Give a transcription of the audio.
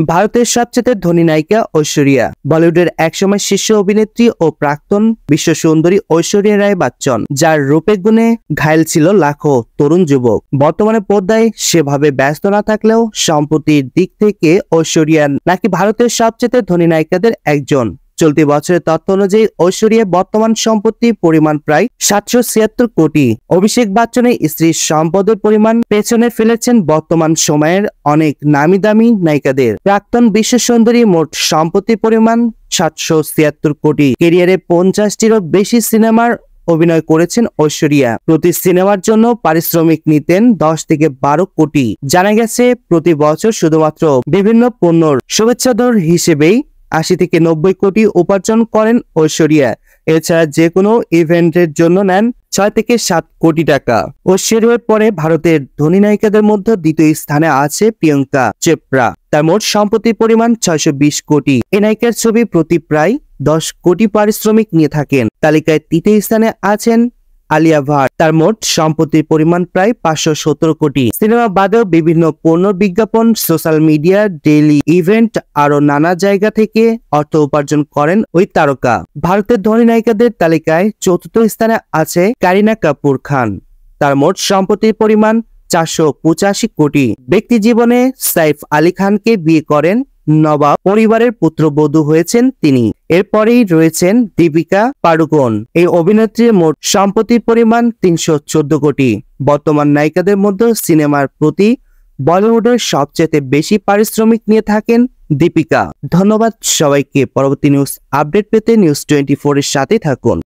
ভারতের সবচেয়ে ধনী নায়িকা ঐশ্বরিয়া। বলিউডের একসময় শীর্ষ অভিনেত্রী ও প্রাক্তন বিশ্ব সুন্দরী ঐশ্বরিয়া রায় বচ্চন, যার রূপে গুণে ঘায়েল ছিল লাখো তরুণ যুবক। বর্তমানে পর্দায় সেভাবে ব্যস্ত না থাকলেও সম্পত্তির দিক থেকে ঐশ্বরিয়া নাকি ভারতের সবচেয়ে ধনী নায়িকাদের একজন। চলতি বছরের তথ্য অনুযায়ী ঐশ্বরিয়া বর্তমান সম্পত্তির পরিমাণ প্রায় 776 কোটি। অভিষেক বচ্চনের স্ত্রীর সম্পদের পরিমাণ পেছনে ফেলেছেন বর্তমান সময়ের অনেক নামি দামি নায়িকাদের। প্রাক্তন বিশ্ব সুন্দরী মোট সম্পত্তির পরিমাণ 776 কোটি। ক্যারিয়ারে 50টিরও বেশি সিনেমার অভিনয় করেছেন ঐশ্বরিয়া। প্রতি সিনেমার জন্য পারিশ্রমিক নিতেন 10 থেকে 12 কোটি। জানা গেছে প্রতি বছর শুধুমাত্র বিভিন্ন পণ্যর শুভেচ্ছাদর হিসেবেই 80 থেকে 90 কোটি উপার্জন করেন ঐশ্বরিয়া। এছাড়া যে কোনো ইভেন্টের জন্য নেন 6 থেকে 7 কোটি টাকা। ঐশ্বরিয়ার পরে ভারতের ধনী নায়িকাদের মধ্যে দ্বিতীয় স্থানে আছে প্রিয়াঙ্কা চোপড়া। তার মোট সম্পত্তির পরিমাণ 620 কোটি। এই নায়িকার ছবি প্রতি প্রায় 10 কোটি পারিশ্রমিক নিয়ে থাকেন। তালিকায় তৃতীয় স্থানে আছেন আলিয়া ভাট। তার মোট সম্পত্তির পরিমাণ প্রায় 517 কোটি। সিনেমা বাদেও বিভিন্ন পণ্য বিজ্ঞাপন, সোশ্যাল মিডিয়া, ডেইলি ইভেন্ট আরো নানা জায়গা থেকে অর্থ উপার্জন করেন ওই তারকা। ভারতের ধনী নায়িকাদের তালিকায় চতুর্থ স্থানে আছে কারিনা কাপুর খান। তার মোট সম্পত্তির পরিমাণ 485 কোটি। ব্যক্তি জীবনে সাইফ আলী খানকে বিয়ে করেন নবাব পরিবারের পুত্রবধূ হয়েছেন তিনি। এরপরেই রয়েছেন দীপিকা পাড়ুকোন। এই অভিনেত্রীর মোট সম্পত্তির পরিমাণ 314 কোটি। বর্তমান নায়িকাদের মধ্যে সিনেমার প্রতি বলিউডের সবচেয়ে বেশি পারিশ্রমিক নিয়ে থাকেন দীপিকা। ধন্যবাদ সবাইকে। পরবর্তী নিউজ আপডেট পেতে নিউজ 24 এর সাথে থাকুন।